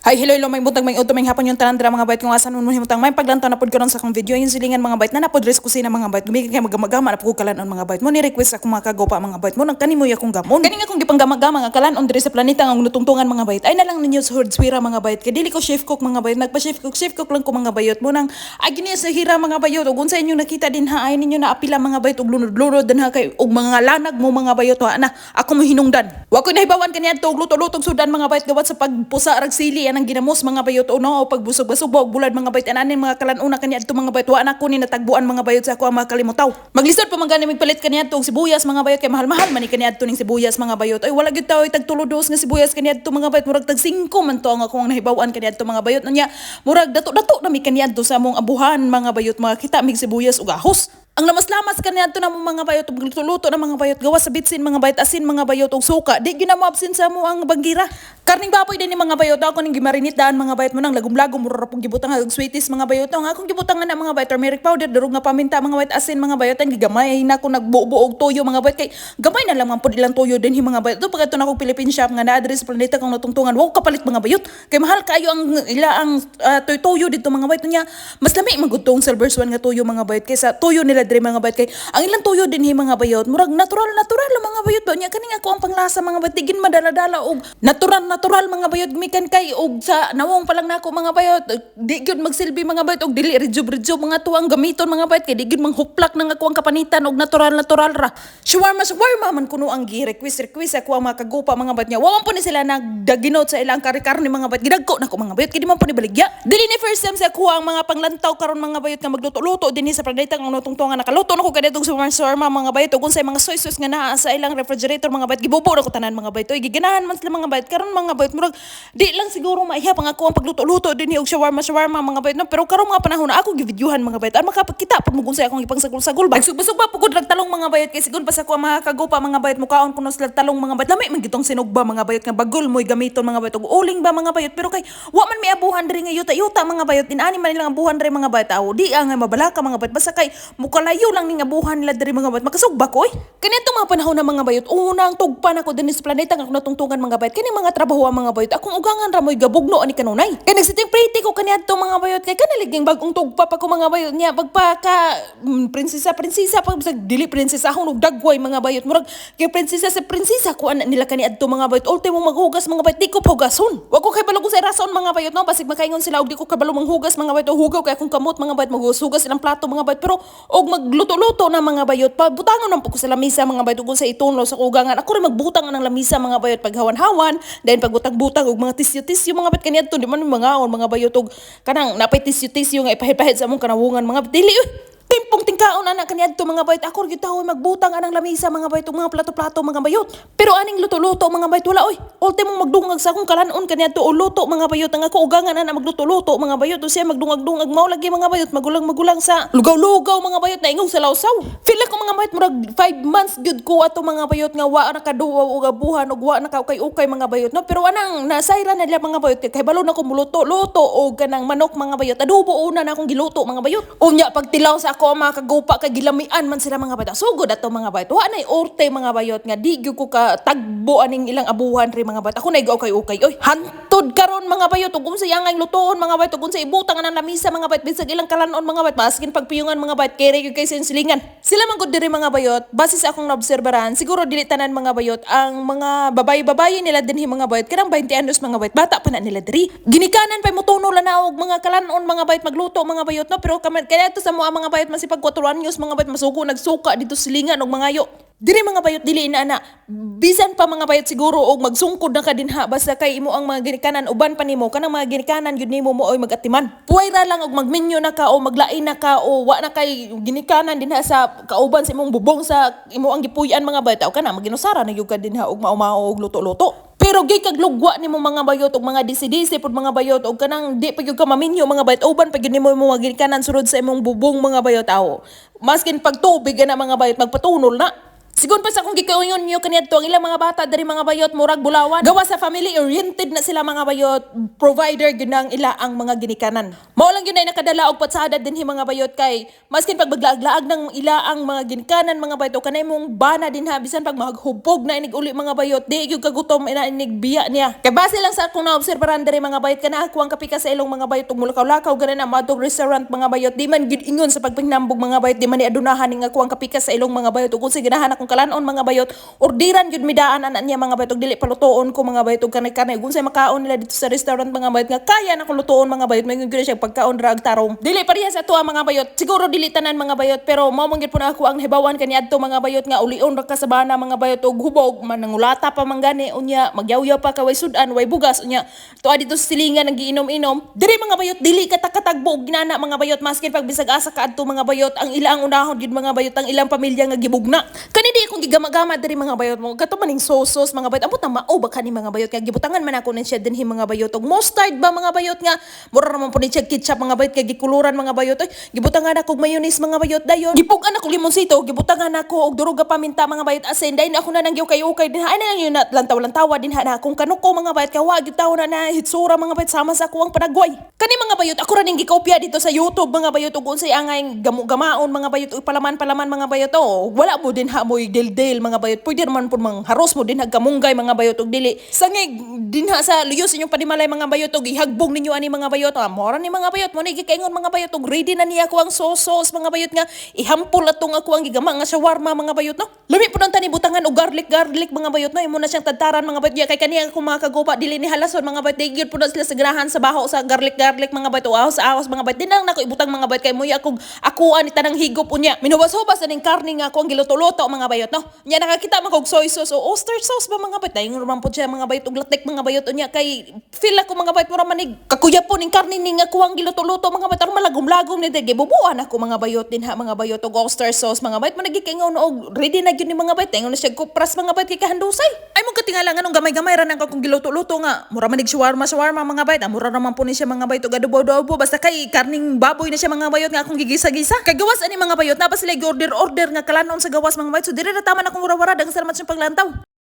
Hi, hello, may butang may uto may hapon yung tanan dira mga bayt kung asan mo himutang may paglantaw na pod karon sa akong video yung silingan mga bayt na napod res kusina mga bayt gumigay kay magamagama na pud kalan mga bayt mo ni request ako mga kagopa mga bayt mo nang kanimo akong gamon kani nga akong gipanggama-gama nga kalan on diri sa planeta nga nutungtungan mga bayt ay na lang ninyo sa swira mga bayt kay dili ko chef cook mga bayt nagpa chef cook lang ko mga bayot mo nang agni sa hira mga bayot ug unsa inyo nakita din ha ay ninyo na apila mga bayt ug lunod-lunod din ha kay ug mga lanag mo mga bayot wa na ako mo hinungdan wa ko nahibawan kaniadto og luto-lutong sudan mga bayt gawat sa pagpusa rag sili anang ginamos mga bayot uno o pagbusog-basog og bulad mga bayot ananin mga kalanuna kaniadto mga bayot wa na ko ni natagbuan mga bayot sa ako ang mga kalimutaw maglisod pa man gani migpalit kaniadto og sibuyas mga bayot kay mahal-mahal man ni kaniadto ning sibuyas mga bayot ay wala gyud taw tagtulodos nga sibuyas kaniadto mga bayot murag tag 5 man to ang akong nahibawan kaniadto mga bayot nya murag dato-dato na mi kaniadto sa among abuhan mga bayot mga kita mig sibuyas ug ahos ang lamas-lamas kaniadto na mga bayot ug luto-luto na mga bayot gawas sa bitsin mga bayot asin mga bayot ug suka di gyud na mo absin sa mo ang banggira karning baboy din ni mga bayot ako ning gimarinit daan mga bayot mo nang lagom-lagom mura pug gibutang og sweeties mga bayot nga akong gibutang na mga bayot turmeric powder durog nga paminta mga bayot asin mga bayot ang gigamay na ko nagbuo og toyo mga bayot kay gamay na lang man pud ilang toyo din mga bayot do pagadto na ko Philippine shop nga naa diri sa planeta kang natungtungan wa ko kapalit mga bayot kay mahal kayo ang ila ang toyo dito mga bayot nya mas lami magutong silver swan nga toyo mga bayot kaysa toyo nila diri mga bayot kay ang ilang tuyo din mga bayot murag natural mga bayot ba nya kani nga ko ang panglasa mga bayot digin madala-dala og natural mga bayot gumikan kay og sa nawong pa lang nako mga bayot di gyud magsilbi mga bayot og dili rejob mga tuwang gamiton mga bayot kay di gyud manghuplak nang ako ang kapanitan og natural ra shawarma man kuno ang gi-request ako ang mga kagupa mga bayot nya wa man po ni sila nagdaginot sa ilang kari-karni mga bayot gidagko nako mga bayot kay di man po ni baligya dili ni first time sa ako ang mga panglantaw karon mga bayot nga magluto-luto dinhi sa planeta ang natungtungan nakaluto na ko kadetong shawarma mga bayot ug unsay mga soy sauce nga naa sa ilang refrigerator mga bayot gibubo na ko tanan mga bayot oy giganahan man sila mga bayot karon mga bayot murag di lang siguro maihap ang ako ang pagluto-luto dinhi og shawarma mga bayot no pero karon mga panahon na ako givideohan mga bayot aron makapakita pud mo unsay akong ipangsagol-sagol ba sugbasog ba pugod rag talong mga bayot kay sigon pa sa ako mga kagupa mga bayot mukaon kuno sila talong mga bayot lami man gitong sinugba mga bayot nga bagol moy gamiton mga bayot ug uling ba mga bayot pero kay wa man may abuhan diri nga yuta mga bayot dinani man nilang abuhan diri mga bayot aw di nga mabalaka mga bayot basta kay mukalayo lang ning abuhan nila diri mga bayot makasugba ko kanito mga panahon na mga bayot unang tugpan ako dinhi sa planeta nga natungtungan mga bayot kini mga trabaho mga bayot akong ugangan ra moy gabugno ani kanunay kay nagsiting pretty ko kaniadto mga bayot kay kaniliging bagong tugpa pa ko mga bayot niya pagpaka prinsesa pag dili prinsesa akong dagway mga bayot murag kay prinsesa sa prinsesa ko anak nila kaniadto mga bayot ultimo maghugas mga bayot di ko phugason wa ko kay balog sa rason mga bayot no basig makaingon sila og di ko kabalo manghugas mga bayot hugaw kay akong kamot mga bayot maghugas ilang plato mga bayot pero og magluto-luto na mga bayot pabutangon man po ko sa lamisa mga bayot ug sa itunlo sa kugangan ako rin magbutang ng lamisa mga bayot paghawan-hawan then pagbutang-butang og mga tisyu-tisyu mga bayot kaniadto di man mga mga bayot og kanang napay tisyu-tisyu nga ipahid-pahid sa among kanawungan mga dili timpong tingkaon anak kaniadto mga bayot ako gitaw magbutang anang lamisa mga bayot ug mga plato-plato mga bayot pero aning luto-luto mga bayot wala oy ultimo magdungag sa akong kalanon kaniadto o luto mga bayot ang ako ugangan ana magluto-luto mga bayot o siya magdungag-dungag mao lagi mga bayot magulang-magulang sa lugaw-lugaw mga bayot na ingong sa lawsaw feel ko mga bayot murag 5 months gyud ko ato mga bayot nga wa nakaduwa og abuhan og wa nakaukay-ukay mga bayot no pero anang nasayra na nila mga bayot kay balo na ko muluto-luto og kanang manok mga bayot adobo una na akong giluto mga bayot unya pagtilaw sa ako mga kagupa kay gilamian man sila mga bayot sugod ato mga bayot wa nay orte mga bayot nga di gyud ko ka tagbo aning ilang abuhan ri mga bayot ako nay ukay-ukay oy hantod karon mga bayot ug unsay angay lutoon mga bayot ug unsay ibutang anang lamisa mga bayot bisag ilang kalanon mga bayot maskin pagpiyungan mga bayot kere gyud kay silingan sila man gud diri mga bayot base sa akong naobserbaran siguro dili tanan mga bayot ang mga babayi nila dinhi mga bayot kanang 20 anyos mga bayot bata pa na nila diri ginikanan pa mo tuno la na og mga kalanon mga bayot magluto mga bayot no pero kaya to sa mga bayot masipag 4 anyos mga bayot masugo nagsuka dito silingan og mga yo diri mga bayot dili na ana bisan pa mga bayot siguro og magsungkod na ka dinha basta kay imo ang mga ginikanan uban pa nimo kanang mga ginikanan gyud nimo mo oy magatiman puwera lang og magmenyo na ka o maglain na ka o wa na kay ginikanan dinha sa kauban sa imong bubong sa imo ang gipuy-an mga bayot kana maginusara na gyud ka dinha og mao og luto-luto pero gay kag lugwa nimo mga bayot og mga disi-disi pud mga bayot og kanang di pa gyud ka maminyo mga bayot uban pa gyud nimo mga ginikanan sulod sa imong bubong mga bayot aw maskin pag tubig na mga bayot magpatunol na Sigun pa sa akong gikaungon nyo kaniadto ang ilang mga bata dari mga bayot murag bulawan. Gawa sa family oriented na sila mga bayot, provider gyud ang ila ang mga ginikanan. Mao lang yun ay nakadala og patsada dinhi mga bayot kay maskin pag maglaag-laag ng ila ang mga ginikanan mga bayot o kanay mong bana din ha bisan pag maghubog na inig uli mga bayot di gyud kagutom ina inig biya niya. Kay base lang sa akong naobserbahan dari mga bayot kana ako ang kapika sa ilong mga bayot ug mulakaw-lakaw gana na madtong restaurant mga bayot di man gyud ingon sa pagpahinambog mga bayot di man ni adunahan ning ako ang kapika sa ilong mga bayot ug kung ganahan akong kalanon mga bayot ordiran gyud midaan ana niya mga bayot ug dili palutoon ko mga bayot ug kanay-kanay unsay makaon nila dito sa restaurant mga bayot nga kaya na ko lutoon mga bayot may gyud siya pagkaon drag tarong dili pareha sa tuwa mga bayot siguro dili tanan mga bayot pero mao man gyud po na ako ang hibawan kaniadto mga bayot nga ulion ra ka sa bana mga bayot ug hubog man nangulata pa man gani unya magyaw-yaw pa ka way sudan way bugas unya tuwa dito sa silingan nang giinom-inom diri mga bayot dili katakatagbo og ginana mga bayot maskin pag bisag asa kaadto mga bayot ang ilang unahon gyud mga bayot ang ilang pamilya nga gibugna kani di kung gigama-gama diri mga bayot mo kato maning sosos mga bayot amot na mao ba kani mga bayot kay gibutangan man ako nin siya dinhi mga bayot og mustard ba mga bayot nga mura naman po ni siya ketchup mga bayot kay gikuluran mga bayot ay gibutangan ako og mayonnaise mga bayot dayon gipugan ako limonsito gibutangan ako og duruga paminta mga bayot asin dayon ako na nang ukay-ukay din ay na yun lantaw-lantawa din na akong kanuko mga bayot kay wa gyud tawo na hitsura mga bayot sama sa kuwang panagway kani mga bayot ako ra ning gikopya dito sa YouTube mga bayot ug unsay angay gamaon mga bayot ug palaman mga bayot o wala mo din ha moy del mga bayot pwede naman po mang haros mo din hagkamunggay mga bayot og dili sangig din ha sa luyos inyong panimalay mga bayot og ihagbong ninyo ani mga bayot mora ni mga bayot mo ni gikaingon mga bayot og ready na niya ako ang sauce mga bayot nga ihampol atong ako ang gigama nga shawarma mga bayot no lami po nang tani butangan og garlic mga bayot no imo na siyang tadtaran mga bayot kay kaniya ako mga kagupa dili ni halason mga bayot digid po na sila sa ganahan sa baho sa garlic mga bayot ahos mga bayot din lang nako ibutang mga bayot kay muya ako ani tanang higop unya minuwas-hubas aning karne nga ako ang giluto-luto mga bayot no nya nakakita man kog soy sauce o oyster sauce ba mga bayot dayon naman po siya mga bayot og latik mga bayot unya kay feel ako mga bayot mura manig kakuyapon ning karne ning ako ang giluto-luto mga bayot aron malagom-lagom ni dege bubuan ako mga bayot din ha mga bayot og oyster sauce mga bayot man nagikaingon og ready na gyud ni mga bayot ingon na siya kupras mga bayot kay kahandusay ay mo katingalan anong gamay-gamay ra nang akong giluto-luto nga mura manig shawarma mga bayot mura naman po ni siya mga bayot og adobo basta kay karning baboy na siya mga bayot nga akong gigisa-gisa kay gawas ani mga bayot na ba sila order nga kalanon sa gawas mga bayot so dire na tama na akong wara-wara daghang salamat sa paglantaw